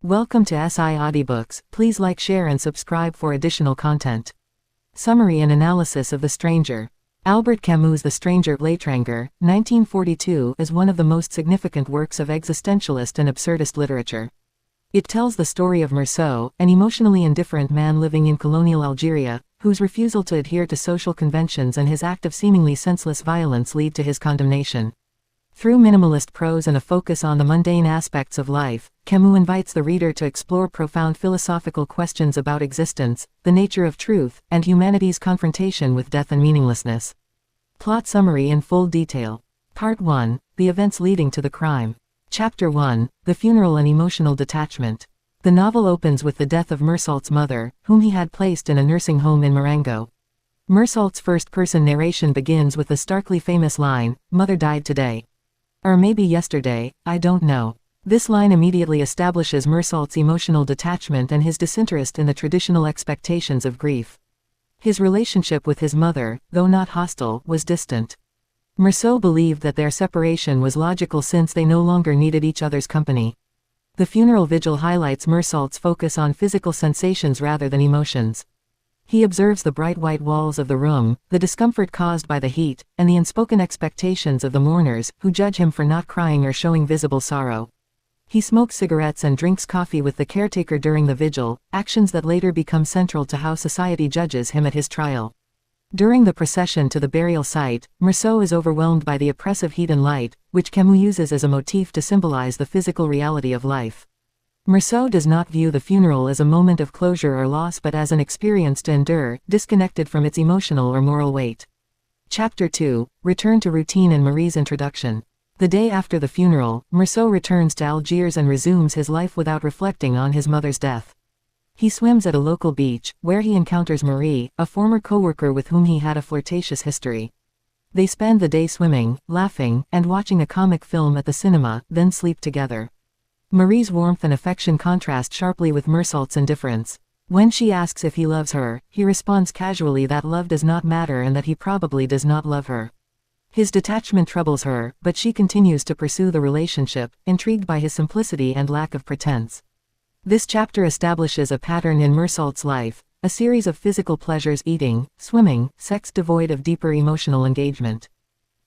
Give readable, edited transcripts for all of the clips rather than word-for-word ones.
Welcome to SI Audiobooks. Please like, share and subscribe for additional content. Summary and analysis of The Stranger. Albert Camus' The Stranger, L'Étranger, 1942, is one of the most significant works of existentialist and absurdist literature. It tells the story of Meursault, an emotionally indifferent man living in colonial Algeria, whose refusal to adhere to social conventions and his act of seemingly senseless violence lead to his condemnation. Through minimalist prose and a focus on the mundane aspects of life, Camus invites the reader to explore profound philosophical questions about existence, the nature of truth, and humanity's confrontation with death and meaninglessness. Plot summary in full detail. Part 1. The events leading to the crime. Chapter 1. The funeral and emotional detachment. The novel opens with the death of Meursault's mother, whom he had placed in a nursing home in Marengo. Meursault's first-person narration begins with the starkly famous line, "Mother died today. Or maybe yesterday, I don't know." This line immediately establishes Meursault's emotional detachment and his disinterest in the traditional expectations of grief. His relationship with his mother, though not hostile, was distant. Meursault believed that their separation was logical since they no longer needed each other's company. The funeral vigil highlights Meursault's focus on physical sensations rather than emotions. He observes the bright white walls of the room, the discomfort caused by the heat, and the unspoken expectations of the mourners, who judge him for not crying or showing visible sorrow. He smokes cigarettes and drinks coffee with the caretaker during the vigil, actions that later become central to how society judges him at his trial. During the procession to the burial site, Meursault is overwhelmed by the oppressive heat and light, which Camus uses as a motif to symbolize the physical reality of life. Meursault does not view the funeral as a moment of closure or loss but as an experience to endure, disconnected from its emotional or moral weight. Chapter 2. Return to routine and Marie's introduction. The day after the funeral, Meursault returns to Algiers and resumes his life without reflecting on his mother's death. He swims at a local beach, where he encounters Marie, a former co-worker with whom he had a flirtatious history. They spend the day swimming, laughing, and watching a comic film at the cinema, then sleep together. Marie's warmth and affection contrast sharply with Meursault's indifference. When she asks if he loves her, he responds casually that love does not matter and that he probably does not love her. His detachment troubles her, but she continues to pursue the relationship, intrigued by his simplicity and lack of pretense. This chapter establishes a pattern in Meursault's life, a series of physical pleasures: eating, swimming, sex devoid of deeper emotional engagement.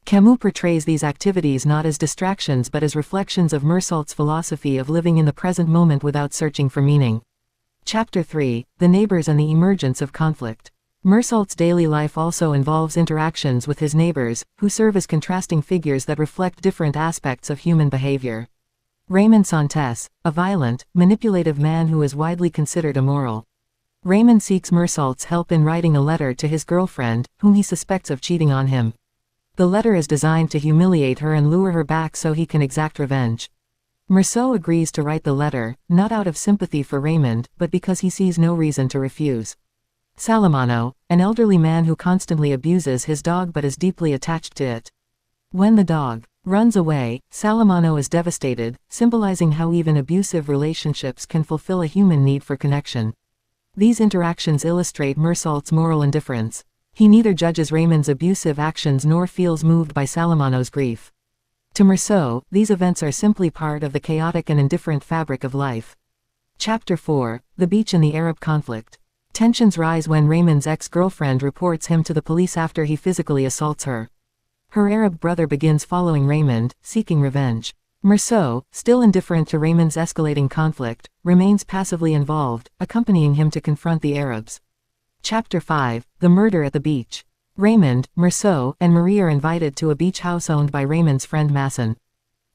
Camus portrays these activities not as distractions but as reflections of Meursault's philosophy of living in the present moment without searching for meaning. Chapter 3. The neighbors and the emergence of conflict. Meursault's daily life also involves interactions with his neighbors, who serve as contrasting figures that reflect different aspects of human behavior. Raymond Santes, a violent, manipulative man who is widely considered immoral. Raymond seeks Meursault's help in writing a letter to his girlfriend, whom he suspects of cheating on him. The letter is designed to humiliate her and lure her back so he can exact revenge. Meursault agrees to write the letter, not out of sympathy for Raymond, but because he sees no reason to refuse. Salamano, an elderly man who constantly abuses his dog but is deeply attached to it. When the dog runs away, Salamano is devastated, symbolizing how even abusive relationships can fulfill a human need for connection. These interactions illustrate Meursault's moral indifference. He neither judges Raymond's abusive actions nor feels moved by Salamano's grief. To Meursault, these events are simply part of the chaotic and indifferent fabric of life. Chapter 4. The beach and the Arab conflict. Tensions rise when Raymond's ex-girlfriend reports him to the police after he physically assaults her. Her Arab brother begins following Raymond, seeking revenge. Meursault, still indifferent to Raymond's escalating conflict, remains passively involved, accompanying him to confront the Arabs. Chapter 5. The murder at the beach. Raymond, Meursault, and Marie are invited to a beach house owned by Raymond's friend Masson.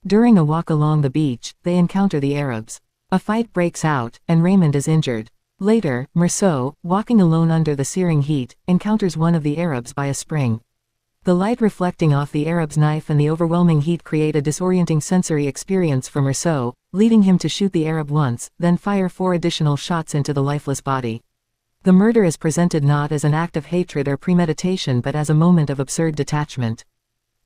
During a walk along the beach, they encounter the Arabs. A fight breaks out, and Raymond is injured. Later, Meursault, walking alone under the searing heat, encounters one of the Arabs by a spring. The light reflecting off the Arab's knife and the overwhelming heat create a disorienting sensory experience for Meursault, leading him to shoot the Arab once, then fire 4 additional shots into the lifeless body. The murder is presented not as an act of hatred or premeditation but as a moment of absurd detachment.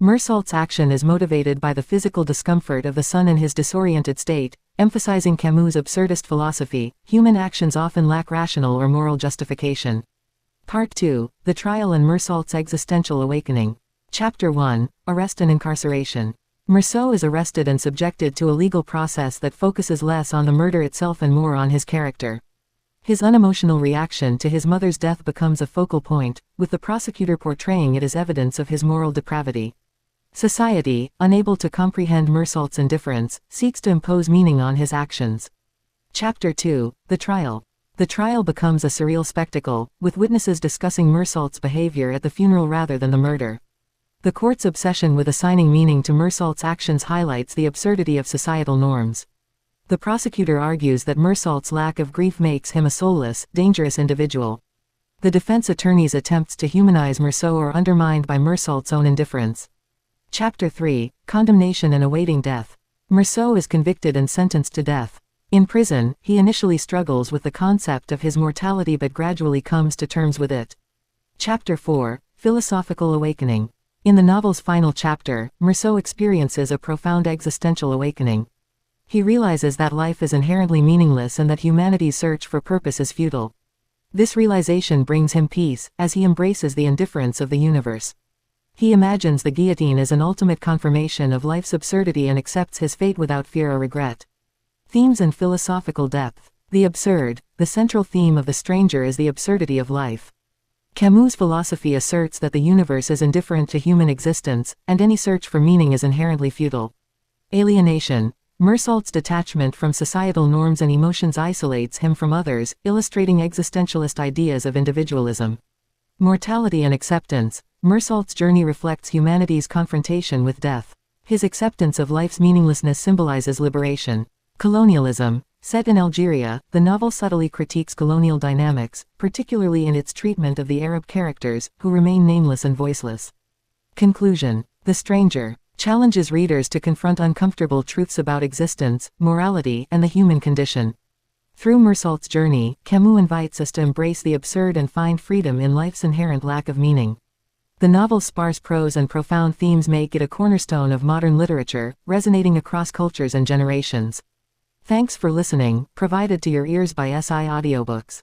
Meursault's action is motivated by the physical discomfort of the son in his disoriented state, emphasizing Camus' absurdist philosophy: human actions often lack rational or moral justification. Part 2. The trial and Meursault's existential awakening. Chapter 1. Arrest and incarceration. Meursault is arrested and subjected to a legal process that focuses less on the murder itself and more on his character. His unemotional reaction to his mother's death becomes a focal point, with the prosecutor portraying it as evidence of his moral depravity. Society, unable to comprehend Meursault's indifference, seeks to impose meaning on his actions. Chapter 2, The Trial. The trial becomes a surreal spectacle, with witnesses discussing Meursault's behavior at the funeral rather than the murder. The court's obsession with assigning meaning to Meursault's actions highlights the absurdity of societal norms. The prosecutor argues that Meursault's lack of grief makes him a soulless, dangerous individual. The defense attorney's attempts to humanize Meursault are undermined by Meursault's own indifference. Chapter 3, Condemnation and Awaiting Death. Meursault is convicted and sentenced to death. In prison, he initially struggles with the concept of his mortality but gradually comes to terms with it. Chapter 4, Philosophical Awakening. In the novel's final chapter, Meursault experiences a profound existential awakening. He realizes that life is inherently meaningless and that humanity's search for purpose is futile. This realization brings him peace, as he embraces the indifference of the universe. He imagines the guillotine as an ultimate confirmation of life's absurdity and accepts his fate without fear or regret. Themes and philosophical depth. The absurd. The central theme of The Stranger is the absurdity of life. Camus' philosophy asserts that the universe is indifferent to human existence, and any search for meaning is inherently futile. Alienation. Meursault's detachment from societal norms and emotions isolates him from others, illustrating existentialist ideas of individualism. Mortality and acceptance. Meursault's journey reflects humanity's confrontation with death. His acceptance of life's meaninglessness symbolizes liberation. Colonialism. Set in Algeria, the novel subtly critiques colonial dynamics, particularly in its treatment of the Arab characters, who remain nameless and voiceless. Conclusion. The Stranger challenges readers to confront uncomfortable truths about existence, morality, and the human condition. Through Meursault's journey, Camus invites us to embrace the absurd and find freedom in life's inherent lack of meaning. The novel's sparse prose and profound themes make it a cornerstone of modern literature, resonating across cultures and generations. Thanks for listening, provided to your ears by SI Audiobooks.